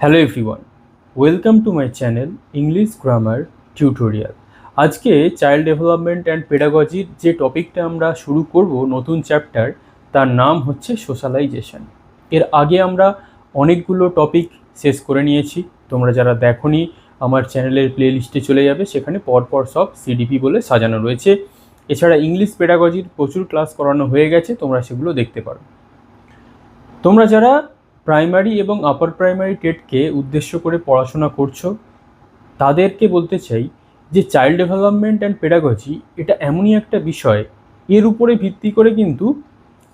Hello everyone, welcome to my channel English grammar tutorial. আজকে child development and পেডাগজির যে টপিকটা আমরা শুরু করব, নতুন চ্যাপ্টার, তার নাম হচ্ছে সোশ্যালাইজেশন। এর আগে আমরা অনেকগুলো টপিক শেষ করে নিয়েছি। তোমরা যারা দেখোনি, আমার চ্যানেলের প্লে লিস্টে চলে যাবে, সেখানে পরপর সব সিডিপি বলে সাজানো রয়েছে। এছাড়া ইংলিশ পেডাগজির প্রচুর ক্লাস করানো হয়ে গেছে, তোমরা সেগুলো দেখতে পারো। তোমরা যারা প্রাইমারি এবং আপার প্রাইমারি টেটকে উদ্দেশ্য করে পড়াশোনা করছো, তাদেরকে বলতে চাই যে চাইল্ড ডেভেলপমেন্ট অ্যান্ড পেডাগজি এটা এমনই একটা বিষয়, এর উপরে ভিত্তি করে কিন্তু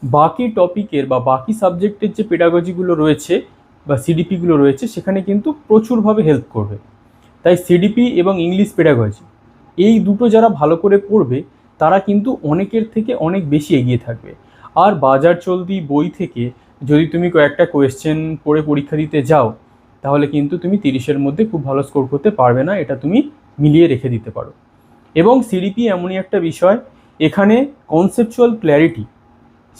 বাকি টপিকের বা বাকি সাবজেক্টের যে পেডাগজিগুলো রয়েছে বা সিডিপিগুলো রয়েছে, সেখানে কিন্তু প্রচুরভাবে হেল্প করবে। তাই সিডিপি এবং ইংলিশ পেডাগজি এই দুটো যারা ভালো করে পড়বে, তারা কিন্তু অনেকের থেকে অনেক বেশি এগিয়ে থাকবে। আর বাজার চলতি বই থেকে যদি তুমি কয়েকটা কোয়েশ্চেন পড়ে পরীক্ষা দিতে যাও, তাহলে কিন্তু তুমি 30-এর মধ্যে খুব ভালো স্কোর করতে পারবে না, এটা তুমি মিলিয়ে রেখে দিতে পারো। এবং সিডিপি এমনই একটা বিষয়, এখানে কনসেপচুয়াল ক্ল্যারিটি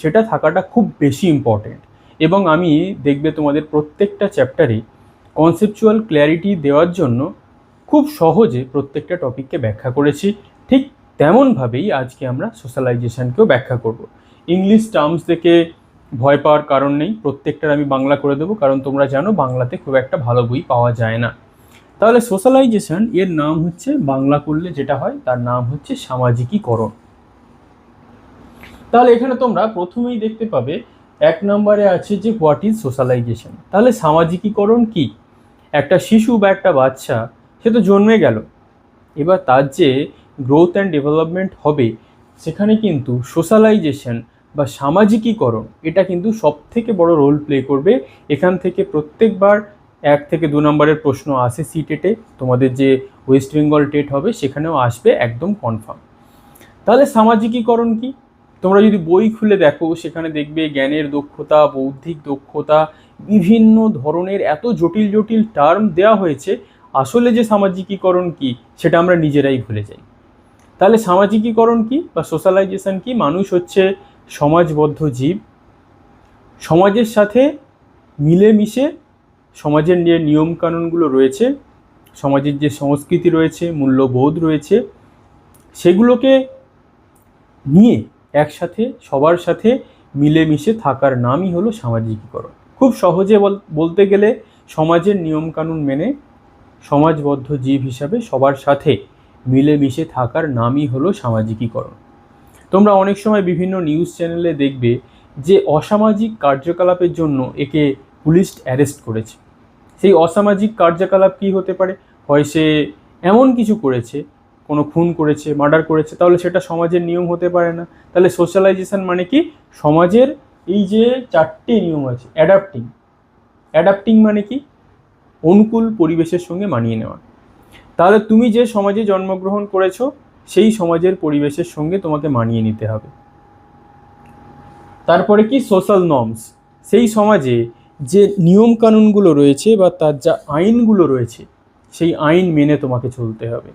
সেটা থাকাটা খুব বেশি ইম্পর্টেন্ট। এবং আমি দেখবে তোমাদের প্রত্যেকটা চ্যাপ্টারে কনসেপচুয়াল ক্ল্যারিটি দেওয়ার জন্য খুব সহজে প্রত্যেকটা টপিককে ব্যাখ্যা করেছি। ঠিক তেমনভাবেই আজকে আমরা সোশ্যালাইজেশনকেও ব্যাখ্যা করব। ইংলিশ টার্মস দেখে ভয় পাওয়ার কারণ নেই, প্রত্যেকটার আমি বাংলা করে দেবো, কারণ তোমরা জানো বাংলাতে খুব একটা ভালো বই পাওয়া যায় না। তাহলে সোশ্যালাইজেশন এর নাম হচ্ছে, বাংলা করলে যেটা হয় তার নাম হচ্ছে সামাজিকীকরণ। তাহলে এখানে তোমরা প্রথমেই দেখতে পাবে 1 নম্বরে আছে যে হোয়াট ইজ সোশ্যালাইজেশন। তাহলে সামাজিকীকরণ কি? একটা শিশু বা একটা বাচ্চা, সে তো জন্মে গেল, এবার তার যে গ্রোথ অ্যান্ড ডেভেলপমেন্ট হবে, সেখানে কিন্তু সোশ্যালাইজেশন বা সামাজিকীকরণ এটা কিন্তু সবথেকে বড় রোল প্লে করবে। এখান থেকে প্রত্যেকবার 1 থেকে 2 নম্বরের প্রশ্ন আসে সিটেটে, তোমাদের যে ওয়েস্ট বেঙ্গল টেট হবে সেখানেও আসবে, একদম কনফার্ম। তাহলে সামাজিকীকরণ কি? তোমরা যদি বই খুলে দেখো, সেখানে দেখবে জ্ঞানের দক্ষতা, বৌদ্ধিক দক্ষতা, বিভিন্ন ধরনের এত জটিল জটিল টার্ম দেওয়া হয়েছে, আসলে যে সামাজিকীকরণ কি সেটা আমরা নিজেরাই ভুলে যাই। তাহলে সামাজিকীকরণ কি বা সোশ্যালাইজেশন কি? মানুষ হচ্ছে সমাজবদ্ধ জীব, সমাজের সাথে মিলেমিশে সমাজের যে নিয়মকানুনগুলো রয়েছে, সমাজের যে সংস্কৃতি রয়েছে, মূল্যবোধ রয়েছে, সেগুলোকে নিয়ে একসাথে সবার সাথে মিলেমিশে থাকার নামই হলো সামাজিকীকরণ। খুব সহজে বলতে গেলে, সমাজের নিয়মকানুন মেনে সমাজবদ্ধ জীব হিসাবে সবার সাথে মিলেমিশে থাকার নামই হলো সামাজিকীকরণ। তোমরা অনেক সময় বিভিন্ন নিউজ চ্যানেলে দেখবে যে অসামাজিক কার্যকলাপের জন্য একে পুলিশ অ্যারেস্ট করেছে। সেই অসামাজিক কার্যকলাপ কি হতে পারে? হয় সে এমন কিছু করেছে, কোনো খুন করেছে, মার্ডার করেছে, তাহলে সেটা সমাজের নিয়ম হতে পারে না। তাহলে সোশ্যালাইজেশন মানে কি? সমাজের এই যে 4টে নিয়ম আছে, অ্যাডাপ্টিং মানে কি? অনুকূল পরিবেশের সঙ্গে মানিয়ে নেওয়া। তাহলে তুমি যে সমাজে জন্মগ্রহণ করেছো, সেই সমাজের পরিবেশের সঙ্গে তোমাকে মানিয়ে নিতে হবে। তারপরে কি? সোশ্যাল নর্মস, সেই সমাজে যে নিয়মকানুনগুলো রয়েছে বা তার যা আইনগুলো রয়েছে, সেই আইন মেনে তোমাকে চলতে হবে।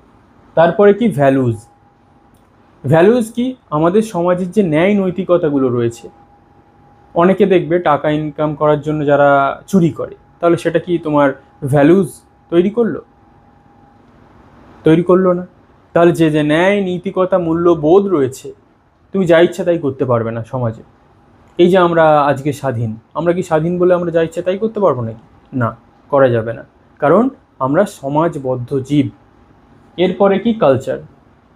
তারপরে কি? ভ্যালুজ কি? আমাদের সমাজের যে ন্যায় নৈতিকতাগুলো রয়েছে, অনেকে দেখবে টাকা ইনকাম করার জন্য যারা চুরি করে, তাহলে সেটা কি তোমার ভ্যালুজ তৈরি করলো না? তাহলে যে যে ন্যায় নৈতিকতা মূল্যবোধ রয়েছে, তুমি যা ইচ্ছা তাই করতে পারবে না সমাজে। এই যে আমরা আজকে স্বাধীন, আমরা কি স্বাধীন বলে আমরা যা ইচ্ছা তাই করতে পারবো নাকি? না, করা যাবে না, কারণ আমরা সমাজবদ্ধ জীব। এরপরে কি? কালচার।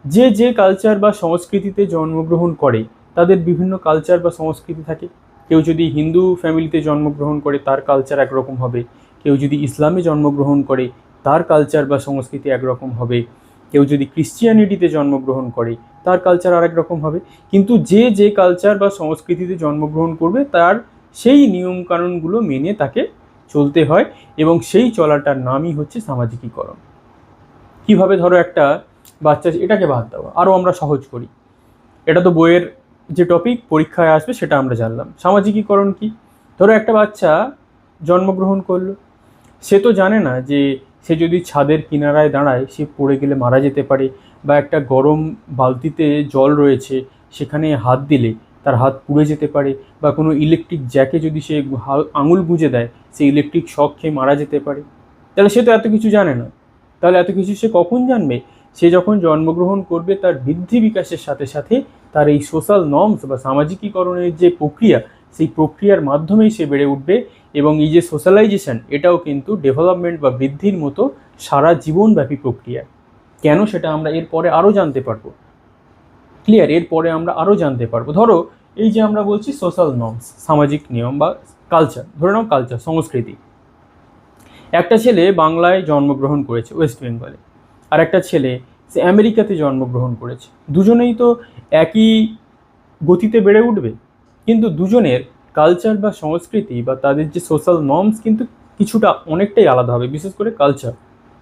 যে যে কালচার বা সংস্কৃতিতে জন্মগ্রহণ করে, তাদের বিভিন্ন কালচার বা সংস্কৃতি থাকে। কেউ যদি হিন্দু ফ্যামিলিতে জন্মগ্রহণ করে, তার কালচার একরকম হবে। কেউ যদি ইসলামে জন্মগ্রহণ করে, তার কালচার বা সংস্কৃতি একরকম হবে। কেউ যদি ক্রিশ্চিয়ানিটিতে জন্মগ্রহণ করে, তার কালচার আরেক রকম হবে। কিন্তু যে যে কালচার বা সংস্কৃতিতে জন্মগ্রহণ করবে, তার সেই নিয়মকানুনগুলো মেনে তাকে চলতে হয়, এবং সেই চলাটার নামই হচ্ছে সামাজিকীকরণ। কিভাবে? ধরো একটা বাচ্চা, এটাকে বাদ দাও, আরও আমরা সহজ করি। এটা তো বইয়ের যে টপিক পরীক্ষায় আসবে সেটা আমরা জানলাম। সামাজিকীকরণ কি? ধরো একটা বাচ্চা জন্মগ্রহণ করলো, সে তো জানে না যে সে যদি ছাদের কিনারায় দাঁড়ায়, সে পড়ে গেলে মারা যেতে পারে, বা একটা গরম বালতিতে জল রয়েছে, সেখানে হাত দিলে তার হাত পুড়ে যেতে পারে, বা কোনো ইলেকট্রিক জ্যাকে যদি সে আঙুল গুঁজে দেয় সে ইলেকট্রিক শক খেয়ে মারা যেতে পারে। তাহলে সে তো এত কিছু জানে না। তাহলে এত কিছু সে কখন জানবে? সে যখন জন্মগ্রহণ করবে, তার বৃদ্ধি বিকাশের সাথে সাথে তার এই সোশ্যাল নর্মস বা সামাজিকীকরণের যে প্রক্রিয়া, সেই প্রক্রিয়ার মাধ্যমেই সে বেড়ে উঠবে। এবং এই যে সোশ্যালাইজেশন, এটাও কিন্তু ডেভেলপমেন্ট বা বৃদ্ধির মতো সারা জীবনব্যাপী প্রক্রিয়া। কেন, সেটা আমরা এরপরে আরও জানতে পারবো। ক্লিয়ার? এরপরে আমরা আরও জানতে পারবো। ধরো এই যে আমরা বলছি সোশ্যাল নর্মস, সামাজিক নিয়ম বা কালচার, ধরে নাও কালচার, সংস্কৃতি। একটা ছেলে বাংলায় জন্মগ্রহণ করেছে, ওয়েস্ট বেঙ্গলে, আর একটা ছেলে সে আমেরিকাতে জন্মগ্রহণ করেছে। দুজনেই তো একই গতিতে বেড়ে উঠবে, কিন্তু দুজনের কালচার বা সংস্কৃতি বা তাদের যে সোশ্যাল নর্মস কিন্তু কিছুটা অনেকটাই আলাদা হবে। বিশেষ করে কালচার,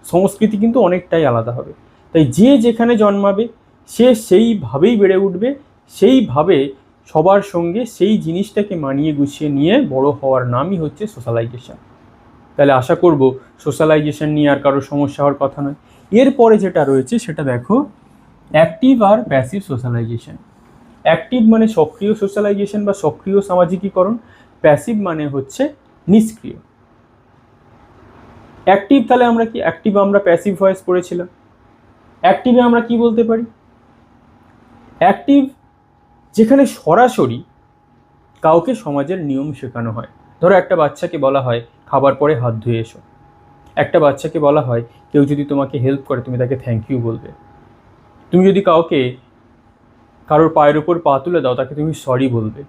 সংস্কৃতি কিন্তু অনেকটাই আলাদা হবে। তাই যে যেখানে জন্মাবে সে সেইভাবেই বেড়ে উঠবে, সেইভাবে সবার সঙ্গে সেই জিনিসটাকে মানিয়ে গুছিয়ে নিয়ে বড় হওয়ার নামই হচ্ছে সোশ্যালাইজেশন। তাহলে আশা করব সোশ্যালাইজেশন নিয়ে আর কারো সমস্যা হওয়ার কথা নয়। এরপরে যেটা রয়েছে সেটা দেখো, অ্যাক্টিভ আর প্যাসিভ সোশ্যালাইজেশন। অ্যাক্টিভ মানে সক্রিয় সোশ্যালাইজেশন বা সক্রিয় সামাজিকীকরণ, প্যাসিভ মানে হচ্ছে নিষ্ক্রিয়। অ্যাক্টিভ, তাহলে আমরা কি অ্যাক্টিভ, আমরা প্যাসিভ ভয়েস পড়েছিলাম। অ্যাক্টিভে আমরা কি বলতে পারি? অ্যাক্টিভ যেখানে সরাসরি কাউকে সমাজের নিয়ম শেখানো হয়। ধরো একটা বাচ্চাকে বলা হয় খাবার পরে হাত ধুয়ে এসো। একটা বাচ্চাকে বলা হয় কেউ যদি তোমাকে হেল্প করে তুমি তাকে থ্যাংক ইউ বলবে। তুমি যদি কারোর পায়ের উপর পা তুলে দাও তাকে তুমি সরি বলবে।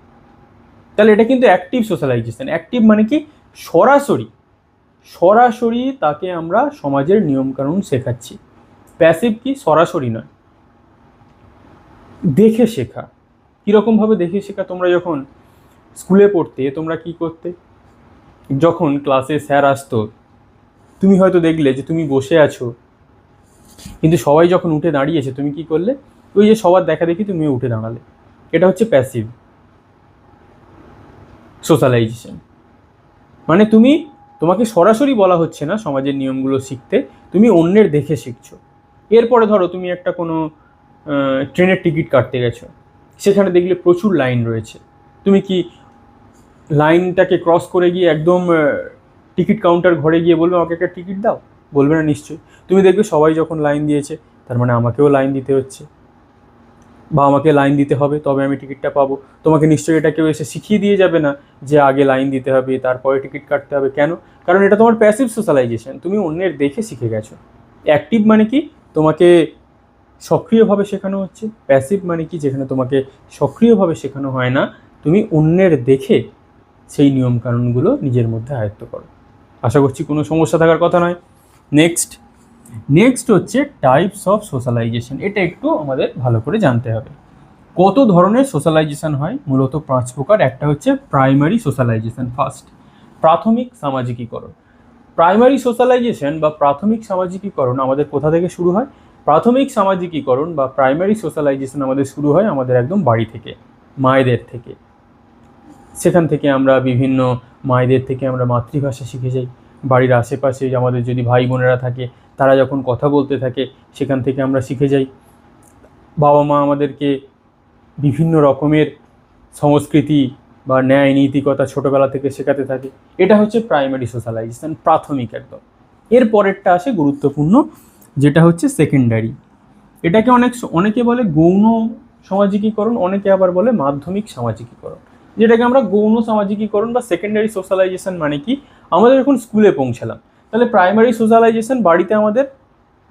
তাহলে এটা কিন্তু অ্যাক্টিভ সোশ্যালাইজেশন। অ্যাক্টিভ মানে কি সরাসরি তাকে আমরা সমাজের নিয়মকানুন শেখাচ্ছি। প্যাসিভ কি? সরাসরি নয়, দেখে শেখা। কীরকমভাবে দেখে শেখা? তোমরা যখন স্কুলে পড়তে তোমরা কি করতে? যখন ক্লাসে স্যার আসতো, তুমি হয়তো দেখলে যে তুমি বসে আছো, কিন্তু সবাই যখন উঠে দাঁড়িয়েছে তুমি কি করলে? ওই যে সবার দেখা দেখি তুমি উঠে দাঁড়ালে। এটা হচ্ছে প্যাসিভ সোশ্যালাইজেশন। মানে তোমাকে সরাসরি বলা হচ্ছে না সমাজের নিয়মগুলো শিখতে, তুমি অন্যের দেখে শিখছো। এরপরে ধরো তুমি একটা কোনো ট্রেনের টিকিট কাটতে গেছো, সেখানে দেখলে প্রচুর লাইন রয়েছে। তুমি কি লাইনটাকে ক্রস করে গিয়ে একদম টিকিট কাউন্টার ঘরে গিয়ে বলবে আমাকে একটা টিকিট দাও? বলবে না নিশ্চয়ই। তুমি দেখবে সবাই যখন লাইন দিয়েছে তার মানে আমাকেও লাইন দিতে হচ্ছে, বা আমাকে লাইন দিতে হবে তবে আমি টিকিটটা পাবো। তোমাকে নিশ্চয়ই এটা কেউ এসে শিখিয়ে দিয়ে যাবে না যে আগে লাইন দিতে হবে তারপরে টিকিট কাটতে হবে। কেন? কারণ এটা তোমার প্যাসিভ সোশ্যালাইজেশন, তুমি অন্যের দেখে শিখে গেছো। অ্যাক্টিভ মানে কি? তোমাকে সক্রিয়ভাবে শেখানো হচ্ছে। প্যাসিভ মানে কি? যেখানে তোমাকে সক্রিয়ভাবে শেখানো হয় না, তুমি অন্যের দেখে সেই নিয়মকানুনগুলো নিজের মধ্যে আয়ত্ত করো। আশা করছি কোনো সমস্যা থাকার কথা নয়। নেক্সট হচ্ছে টাইপস অফ সোশ্যালাইজেশন। এটা একটু আমাদের ভালো করে জানতে হবে। কত ধরনের সোশ্যালাইজেশন হয়? মূলত 5 প্রকার। একটা হচ্ছে প্রাইমারি সোশ্যালাইজেশন। ফার্স্ট, প্রাথমিক সামাজিকীকরণ। প্রাইমারি সোশ্যালাইজেশন বা প্রাথমিক সামাজিকীকরণ আমাদের কোথা থেকে শুরু হয়? প্রাথমিক সামাজিকীকরণ বা প্রাইমারি সোশ্যালাইজেশন আমাদের শুরু হয় আমাদের একদম বাড়ি থেকে, মায়েদের থেকে। সেখান থেকে আমরা মায়েদের থেকে আমরা মাতৃভাষা শিখে যাই। বাড়ির আশেপাশে আমাদের যদি ভাই বোনেরা থাকে তারা যখন কথা বলতে থাকে সেখান থেকে আমরা শিখে যাই। বাবা মা আমাদেরকে বিভিন্ন রকমের সংস্কৃতি বা ন্যায় নীতিকতা ছোটোবেলা থেকে শেখাতে থাকে। এটা হচ্ছে প্রাইমারি সোশ্যালাইজেশন, প্রাথমিক একদম। এর পরেরটা আসে গুরুত্বপূর্ণ, যেটা হচ্ছে সেকেন্ডারি। এটাকে অনেকে বলে গৌণ সামাজিকীকরণ, অনেকে আবার বলে মাধ্যমিক সামাজিকীকরণ। যেটাকে আমরা গৌণ সামাজিকীকরণ বা সেকেন্ডারি সোশ্যালাইজেশন মানে কি? আমাদের এখন স্কুলে পৌঁছালাম, তাহলে প্রাইমারি সোশ্যালাইজেশন বাড়িতে আমাদের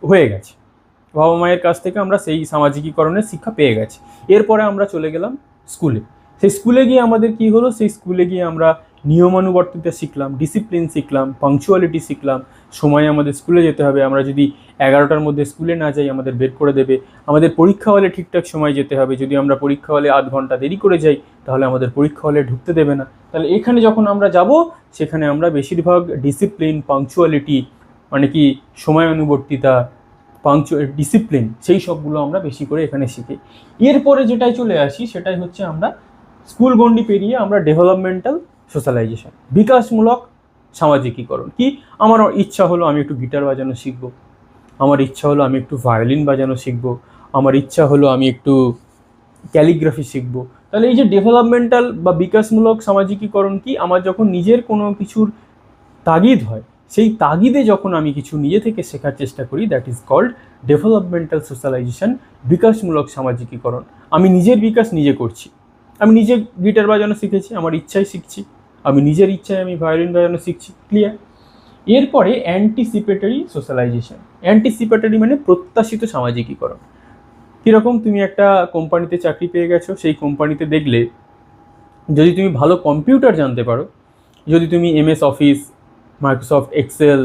হয়ে গেছে, বাবা মায়ের কাছ থেকে আমরা সেই সামাজিকীকরণের শিক্ষা পেয়ে গেছি। এরপরে আমরা চলে গেলাম স্কুলে। সেই স্কুলে গিয়ে আমাদের কি হলো? সেই স্কুলে গিয়ে আমরা নিয়মানুবর্তিতা শিখলাম, ডিসিপ্লিন শিখলাম, পাংচুয়ালিটি শিখলাম। সময়ে আমাদের স্কুলে যেতে হবে, আমরা যদি 11টার মধ্যে স্কুলে না যাই আমাদের বের করে দেবে। আমাদের পরীক্ষা হলে ঠিকঠাক সময় যেতে হবে, যদি আমরা পরীক্ষা হলে আধ ঘন্টা দেরি করে যাই তাহলে আমাদের পরীক্ষা হলে ঢুকতে দেবে না। তাহলে এখানে যখন আমরা যাব সেখানে আমরা বেশিরভাগ ডিসিপ্লিন, পাংচুয়ালিটি মানে কি সময়ানুবর্তিতা, ডিসিপ্লিন, সেই সবগুলো আমরা বেশি করে এখানে শিখি। এরপরে যেটাই চলে আসি সেটাই হচ্ছে আমরা স্কুল গণ্ডি পেরিয়ে আমরা ডেভেলপমেন্টাল সোশ্যালাইজেশন, বিকাশমূলক সামাজিকীকরণ। কি? আমার ইচ্ছা হলো আমি একটু গিটার বাজানো শিখবো, আমার ইচ্ছা হলো আমি একটু ভায়োলিন বাজানো শিখবো, আমার ইচ্ছা হলো আমি একটু ক্যালিগ্রাফি শিখবো। তাহলে এই যে ডেভেলপমেন্টাল বা বিকাশমূলক সামাজিকীকরণ কি, আমার যখন নিজের কোনো কিছুর তাগিদ হয়, সেই তাগিদে যখন আমি কিছু নিজে থেকে শেখার চেষ্টা করি, that is called developmental socialization, বিকাশমূলক সামাজিকীকরণ। আমি নিজের বিকাশ নিজে করছি, আমি নিজে গিটার বাজানো শিখেছি, আমার ইচ্ছায় শিখছি, আমি নিজের ইচ্ছায় আমি ভায়োলিন বাজানো শিখছি, ক্লিয়ার। এরপরে অ্যান্টিসিপেটরি সোশ্যালাইজেশন। অ্যান্টিসিপেটরি মানে প্রত্যাশিত সামাজিকীকরণ। কীরকম, তুমি একটা কোম্পানিতে চাকরি পেয়ে গেছো, সেই কোম্পানিতে দেখলে যদি তুমি ভালো কম্পিউটার জানতে পারো, যদি তুমি MS office, Microsoft Excel,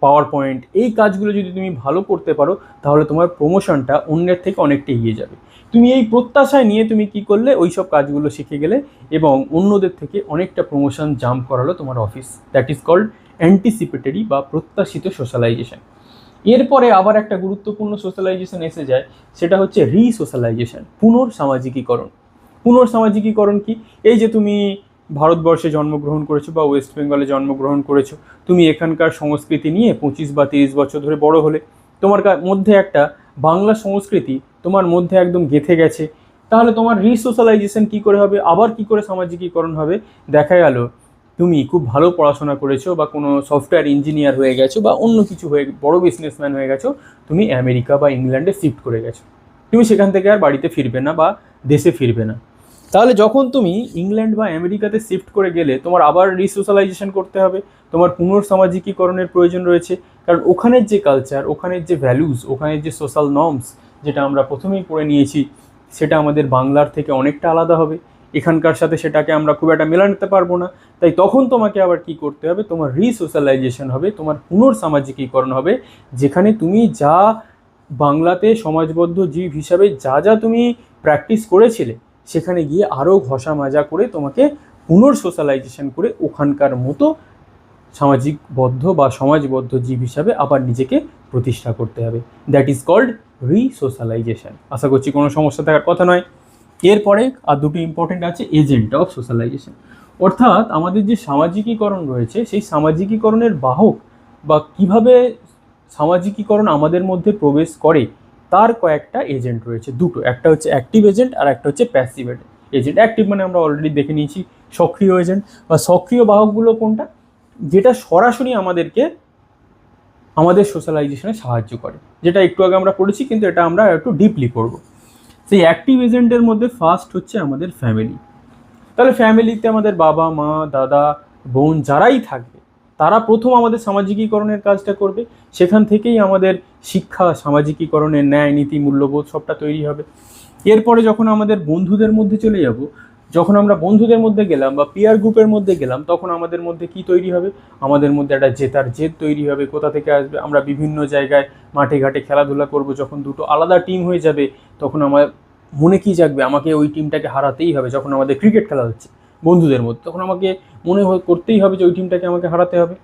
PowerPoint এই কাজগুলো যদি তুমি ভালো করতে পারো, তাহলে তোমার প্রমোশনটা অন্যের থেকে অনেকটা এগিয়ে যাবে। তুমি এই প্রত্যাশায় নিয়ে তুমি কি করলে, ওই সব কাজগুলো শিখে গেলে এবং অন্যদের থেকে অনেকটা প্রমোশন জাম্প করালো তোমার office. That is called anticipatory বা প্রত্যাশিত সোশ্যালাইজেশন। এরপরে আবার একটা গুরুত্বপূর্ণ সোশ্যালাইজেশন এসে যায়, সেটা হচ্ছে রিসোশ্যালাইজেশন, পুনর্সামাজিকীকরণ। পুনর্সামাজিকীকরণ কি, এই যে তুমি ভারতবর্ষে জন্মগ্রহণ করেছো বা ওয়েস্ট বেঙ্গলে জন্মগ্রহণ করেছো, তুমি এখানকার সংস্কৃতি নিয়ে 25 বা 30 বছর ধরে বড় হলে, তোমার মধ্যে একটা বাংলা সংস্কৃতি তোমার মধ্যে একদম গেঁথে গেছে। তাহলে তোমার রিসোশ্যালাইজেশন কি করে হবে, আবার কি করে সামাজিকীকরণ হবে? দেখা গেল তুমি খুব ভালো পড়াশোনা করেছো বা কোনো সফটওয়্যার ইঞ্জিনিয়ার হয়ে গেছো বা অন্য কিছু হয়ে বড় বিজনেসম্যান হয়ে গেছো, তুমি আমেরিকা বা ইংল্যান্ডে শিফট করে গেছো, তুমি সেখান থেকে আর বাড়িতে ফিরবে না বা দেশে ফিরবে না। তাহলে যখন তুমি ইংল্যান্ড বা আমেরিকাতে শিফট করে গেলে, তোমার আবার রিসোশ্যালাইজেশন করতে হবে, তোমার পুনর্সামাজিকীকরণের প্রয়োজন রয়েছে। কারণ ওখানের যে কালচার, ওখানের যে ভ্যালুস, ওখানের যে সোশ্যাল নর্মস, যেটা আমরা প্রথমেই পড়ে নিয়েছি, সেটা আমাদের বাংলার থেকে অনেকটা আলাদা হবে। এখানকার সাথে সেটাকে আমরা খুব একটা মেলাতে পারবো না। তাই তখন তোমাকে আবার কি করতে হবে, তোমার রিসোশ্যালাইজেশন হবে, তোমার পুনর্সামাজিকীকরণ হবে, যেখানে তুমি যা বাংলাতে সমাজবদ্ধ জীব হিসাবে যা যা তুমি প্র্যাকটিস করেছিলে, সেখানে গিয়ে আরও ঘষা মাজা করে তোমাকে পুনর্সোশ্যালাইজেশন করে ওখানকার মতো সামাজিকবদ্ধ বা সমাজবদ্ধ জীব হিসাবে আবার নিজেকে প্রতিষ্ঠা করতে হবে। That is called resocialization. আশা করছি কোনো সমস্যা থাকার কথা নয়। এরপরে আর দুটো ইম্পর্টেন্ট আছে, এজেন্ট অফ সোশ্যালাইজেশন। অর্থাৎ আমাদের যে সামাজিকীকরণ রয়েছে, সেই সামাজিকীকরণের বাহক বা কিভাবে সামাজিকীকরণ আমাদের মধ্যে প্রবেশ করে, তার কয়েকটা এজেন্ট রয়েছে, দুটো। একটা হচ্ছে অ্যাক্টিভ এজেন্ট আর একটা হচ্ছে প্যাসিভ এজেন্ট। অ্যাক্টিভ মানে আমরা অলরেডি দেখে নিয়েছি, সক্রিয় এজেন্ট বা সক্রিয় বাহকগুলো কোনটা, যেটা সরাসরি আমাদেরকে আমাদের সোশ্যালাইজেশনে সাহায্য করে, যেটা একটু আগে আমরা পড়েছি, কিন্তু এটা আমরা একটু ডিপলি পড়ব। সেই অ্যাক্টিভ এজেন্টের মধ্যে ফার্স্ট হচ্ছে আমাদের ফ্যামিলি। তাহলে ফ্যামিলিতে আমাদের বাবা মা দাদা বোন যারাই থাকবে, তারা প্রথম আমাদের সামাজিকীকরণের কাজটা করবে। সেখান থেকেই আমাদের শিক্ষা, সামাজিকীকরণের ন্যায় নীতি মূল্যবোধ সবটা তৈরি হবে। এরপরে যখন আমাদের বন্ধুদের মধ্যে চলে যাব, যখন আমরা বন্ধুদের মধ্যে গেলাম বা পিয়ার গ্রুপের মধ্যে গেলাম, তখন আমাদের মধ্যে কি তৈরি হবে, আমাদের মধ্যে একটা জেতার জেদ তৈরি হবে। কোথা থেকে আসবে, আমরা বিভিন্ন জায়গায় মাঠে ঘাটে খেলাধুলা করব, যখন দুটো আলাদা টিম হয়ে যাবে, তখন আমার মনে কি জাগবে, আমাকে ওই টিমটাকে হারাতেই হবে। যখন আমাদের ক্রিকেট খেলা হচ্ছে বন্ধুদের মধ্যে, তখন আমাকে মনে করতেই হবে যে ওই টিমটাকে আমাকে হারাতে হবে।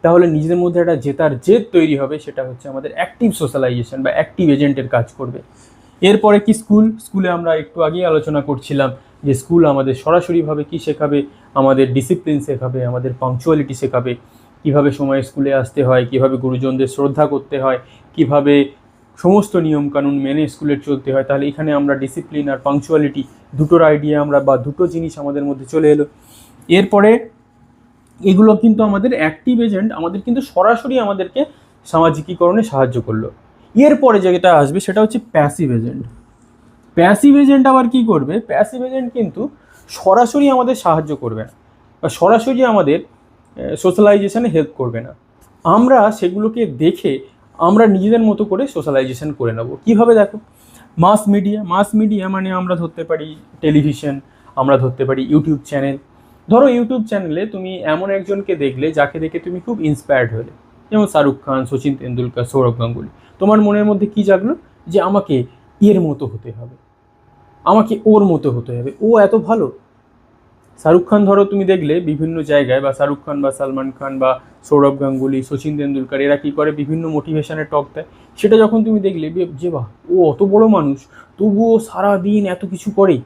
তাহলে নিজেদের মধ্যে একটা জেতার জেদ তৈরি হবে, সেটা হচ্ছে আমাদের অ্যাক্টিভ সোশ্যালাইজেশন বা অ্যাক্টিভ এজেন্টের কাজ করবে। এরপরে কি, স্কুলে আমরা একটু আগেই আলোচনা করছিলাম যে স্কুল আমাদের সরাসরিভাবে কি শেখাবে, আমাদের ডিসিপ্লিন শেখাবে, আমাদের পাংচুয়ালিটি শেখাবে, কিভাবে সময়ে স্কুলে আসতে হয়, কিভাবে গুরুজনদের শ্রদ্ধা করতে হয়, কিভাবে সমস্ত নিয়মকানুন মেনে স্কুলে চলতে হয়। তাহলে এখানে আমরা ডিসিপ্লিন আর পাংচুয়ালিটি দুটোর আইডিয়া আমরা বা দুটো জিনিস আমাদের মধ্যে চলে এলো। এরপরে এগুলো কিন্তু আমাদের অ্যাক্টিভ এজেন্ট, আমাদের কিন্তু সরাসরি আমাদেরকে সামাজিকীকরণে সাহায্য করলো। এরপরে যেটা আসবে সেটা হচ্ছে প্যাসিভ এজেন্ট। প্যাসিভ এজেন্ট আবার কি করবে, প্যাসিভ এজেন্ট কিন্তু সরাসরি আমাদের সাহায্য করবে না বা সরাসরি আমাদের সোশ্যালাইজেশনে হেল্প করবে না। আমরা সেগুলোকে দেখে আমরা নিজেদের মতো করে সোশ্যালাইজেশন করে নেব। কীভাবে, দেখো, মাস মিডিয়া মানে আমরা ধরতে পারি টেলিভিশন, আমরা ধরতে পারি ইউটিউব চ্যানেল। ধরো ইউটিউব চ্যানেলে তুমি এমন একজনকে দেখলে যাকে দেখে তুমি খুব ইন্সপায়ার্ড হলে, যেমন শাহরুখ খান, সচিন তেন্ডুলকর, সৌরভ গাঙ্গুলি। তোমার মনের মধ্যে কি জাগলো, যে আমাকে এর মতো হতে হবে, আমাকে ওর মতো হতে হবে, ও এত ভালো। শাহরুখ খান ধরো তুমি দেখলে বিভিন্ন জায়গায়, বা শাহরুখ খান বা সালমান খান বা সৌরভ গাঙ্গুলি, সচিন তেন্ডুলকর, এরা কী করে, বিভিন্ন মোটিভেশনের টক দেয়। সেটা যখন তুমি দেখলে যে বাহ, ও অত বড় মানুষ, তবুও সারাদিন এত কিছু করে,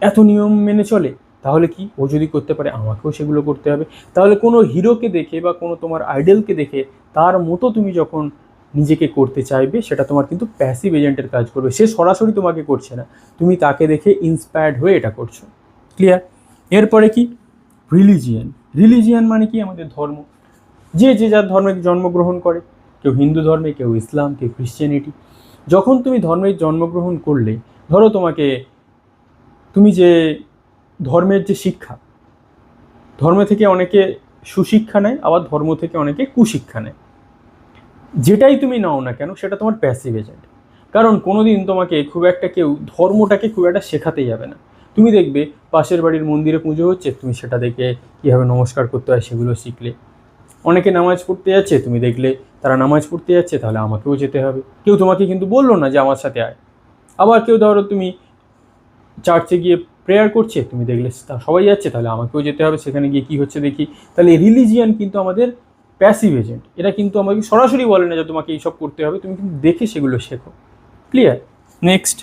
এত নিয়ম মেনে চলে, তাহলে কি, ও যদি করতে পারে আমাকেও সেগুলো করতে হবে। তাহলে কোনো হিরোকে দেখে বা কোনো তোমার আইডলকে দেখে তার মতো তুমি যখন নিজেকে করতে চাইবে, সেটা তোমার কিন্তু প্যাসিভ এজেন্টের কাজ করবে। সে সরাসরি তোমাকে করছে না, তুমি তাকে দেখে ইন্সপায়ার্ড হয়ে এটা করছো। ক্লিয়ার? এরপরে কি? রিলিজিয়ান। রিলিজিয়ান মানে কি? আমাদের ধর্ম। যে যে যার ধর্মে জন্মগ্রহণ করে, কেউ হিন্দু ধর্মে, কেউ ইসলাম, কেউ ক্রিশ্চিয়ানিটি। যখন তুমি ধর্মে জন্মগ্রহণ করলে, ধরো তুমি যে ধর্মের যে শিক্ষা, ধর্ম থেকে অনেকে সুশিক্ষা নেয়, আবার ধর্ম থেকে অনেকে কুশিক্ষা নেয়। যেটাই তুমি নাও না কেন, সেটা তোমার প্যাসিভ এজেন্ট। কারণ কোনোদিন তোমাকে খুব একটা কেউ ধর্মটাকে খুব একটা শেখাতে যাবে না। তুমি দেখবে পাশের বাড়ির মন্দিরে পুজো হচ্ছে, তুমি সেটা দেখে কীভাবে নমস্কার করতে হয় সেগুলো শিখলে। অনেকে নামাজ পড়তে যাচ্ছে, তুমি দেখলে তারা নামাজ পড়তে যাচ্ছে, তাহলে আমাকেও যেতে হবে। কেউ তোমাকে কিন্তু বললো না যে আমার সাথে আয়। আবার কেউ ধরো তুমি চার্চে গিয়ে প্রেয়ার করছে, তুমি দেখলে সবাই যাচ্ছে, তাহলে আমাকেও যেতে হবে, সেখানে গিয়ে কী হচ্ছে দেখি। তাহলে রিলিজিয়ান কিন্তু আমাদের প্যাসিভ এজেন্ট। এরা কিন্তু আমাকে সরাসরি বলে না যে তোমাকে এইসব করতে হবে, তুমি কিন্তু দেখে সেগুলো শেখো। ক্লিয়ার? Next,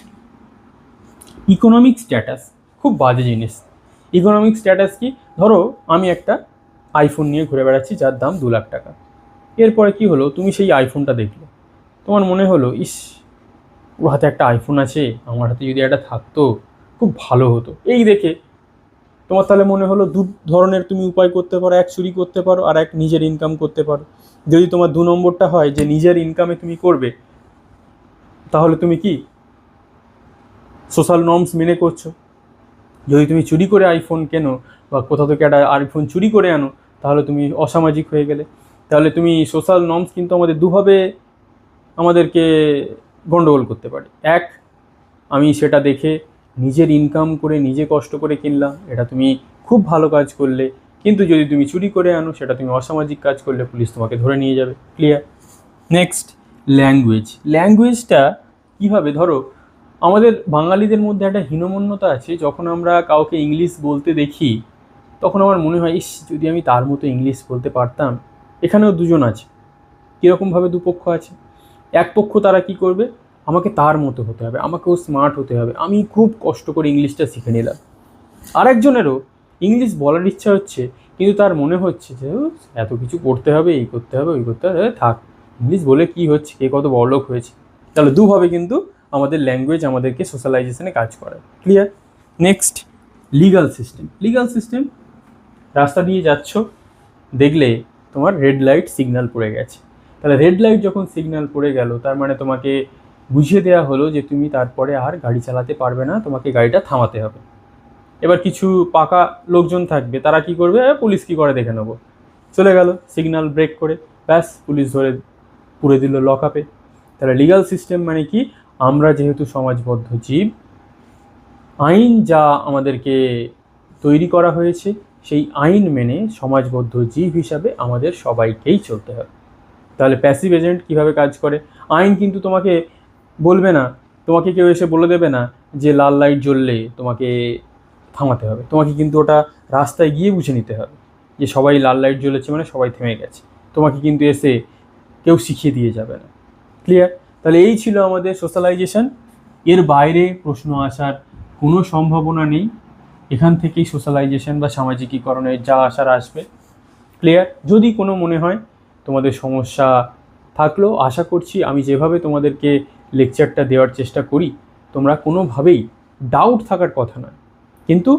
economic status. খুব বাজে জিনিস। ইকোনমিক স্ট্যাটাস কি? ধরো আমি একটা আইফোন নিয়ে ঘুরে বেড়াচ্ছি যার দাম 2 লাখ টাকা। এরপরে কি হলো, তুমি সেই আইফোনটা দেখলে, তোমার মনে হলো ইস, ওর হাতে একটা আইফোন আছে, আমার হাতে যদি একটা থাকতো খুব ভালো হতো। এই দেখে তোমার তাহলে মনে হলো দু ধরনের তুমি উপায় করতে পারো, এক চুরি করতে পারো আর এক নিজের ইনকাম করতে পারো। যদি তোমার 2 নম্বরটা হয় যে নিজের ইনকামে তুমি করবে, তাহলে তুমি কি সোশ্যাল নর্মস মেনে করছো। যদি তুমি চুরি করে আইফোন কেনো বা কোথাও থেকে একটা আইফোন চুরি করে আনো, তাহলে তুমি অসামাজিক হয়ে গেলে। তাহলে তুমি সোশ্যাল নর্মস কিন্তু আমাদের দুভাবে আমাদেরকে গণ্ডগোল করতে পারে। এক, আমি সেটা দেখে নিজের ইনকাম করে নিজে কষ্ট করে কিনলাম, এটা তুমি খুব ভালো কাজ করলে। কিন্তু যদি তুমি চুরি করে আনো, সেটা তুমি অসামাজিক কাজ করলে, পুলিশ তোমাকে ধরে নিয়ে যাবে। ক্লিয়ার? Next, language. ল্যাঙ্গুয়েজটা কীভাবে? ধরো আমাদের বাঙালিদের মধ্যে একটা হীনমন্যতা আছে, যখন আমরা কাউকে ইংলিশ বলতে দেখি তখন আমার মনে হয় ইস, যদি আমি তার মতো ইংলিশ বলতে পারতাম। এখানেও দুজন আছে, কীরকমভাবে দুপক্ষ আছে। এক পক্ষ তারা কি করবে, আমাকে তার মতো হতে হবে, আমাকেও স্মার্ট হতে হবে, আমি খুব কষ্ট করে ইংলিশটা শিখে নিলাম। আরেকজনেরও ইংলিশ বলার ইচ্ছা হচ্ছে, কিন্তু তার মনে হচ্ছে যে এত কিছু করতে হবে, এই করতে হবে, ওই করতে হবে, থাক, ইংলিশ বলে কি হচ্ছে, কে কত বড়লোক হয়েছে। তাহলে দুভাবে কিন্তু আমাদের ল্যাঙ্গুয়েজ আমাদেরকে সোশ্যালাইজেশনে কাজ করে। Clear? Next, legal system. Legal system, রাস্তা দিয়ে যাচ্ছ, দেখলে তোমার রেড লাইট সিগন্যাল পড়ে গেছে। তাহলে রেড লাইট যখন সিগন্যাল পড়ে গেল, তার মানে তোমাকে বুঝিয়ে দেওয়া হলো যে তুমি তারপরে আর গাড়ি চালাতে পারবে না, তোমাকে গাড়িটা থামাতে হবে। এবার কিছু পাকা লোকজন থাকবে, তারা কি করবে, পুলিশ কি করে দেখে নেবো, চলে গেল সিগন্যাল ব্রেক করে, ব্যাস পুলিশ ধরে পুরে দিল লক আপে। তাহলে লিগাল সিস্টেম মানে কি, আমরা যেহেতু সমাজবদ্ধ জীব, আইন যা আমাদেরকে তৈরি করা হয়েছে সেই আইন মেনে সমাজবদ্ধ জীব হিসাবে আমাদের সবাইকেই চলতে হবে। তাহলে প্যাসিভ এজেন্ট কীভাবে কাজ করে? আইন কিন্তু তোমাকে বলবে না, তোমাকে কেউ এসে বলে দেবে না যে লাল লাইট জ্বললে তোমাকে থামাতে হবে। তোমাকে কিন্তু ওটা রাস্তায় গিয়ে বুঝে নিতে হবে যে সবাই লাল লাইট জ্বলেছে মানে সবাই থেমে গেছে। তোমাকে কিন্তু এসে কেউ শিখিয়ে দিয়ে যাবে না। ক্লিয়ার? তাহলে এই ছিল আমাদের সোশ্যালাইজেশন। এর বাইরে প্রশ্ন আসার কোনো সম্ভাবনা নেই। এখান থেকেই সোশ্যালাইজেশন বা সামাজিকীকরণের যা আসার আসবে। ক্লিয়ার? যদি কোনো মনে হয় তোমাদের সমস্যা থাকলেও, আশা করছি আমি যেভাবে তোমাদেরকে লেকচারটা দেওয়ার চেষ্টা করি, তোমরা কোনোভাবেই ডাউট থাকার কথা নয়, কিন্তু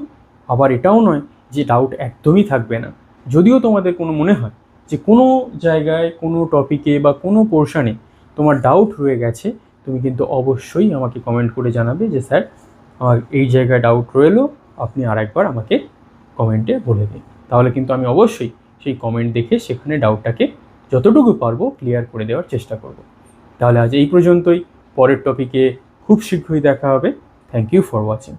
আবার এটাও নয় যে ডাউট একদমই থাকবে না। যদিও তোমাদের কোনো মনে হয় যে কোনো জায়গায়, কোনো টপিকে বা কোনো পোর্শনে তোমার ডাউট রয়ে গেছে, তুমি কিন্তু অবশ্যই আমাকে কমেন্ট করে জানাবে যে স্যার আমার এই জায়গায় ডাউট রইলো, আপনি আরেকবার আমাকে কমেন্টে বলে দিন। তাহলে কিন্তু আমি অবশ্যই সেই কমেন্ট দেখে সেখানে ডাউটটাকে যতটুকু পারবো ক্লিয়ার করে দেওয়ার চেষ্টা করব। তাহলে আজ এই পর্যন্তই, পরের টপিকে খুব শীঘ্রই দেখা হবে। Thank you for watching.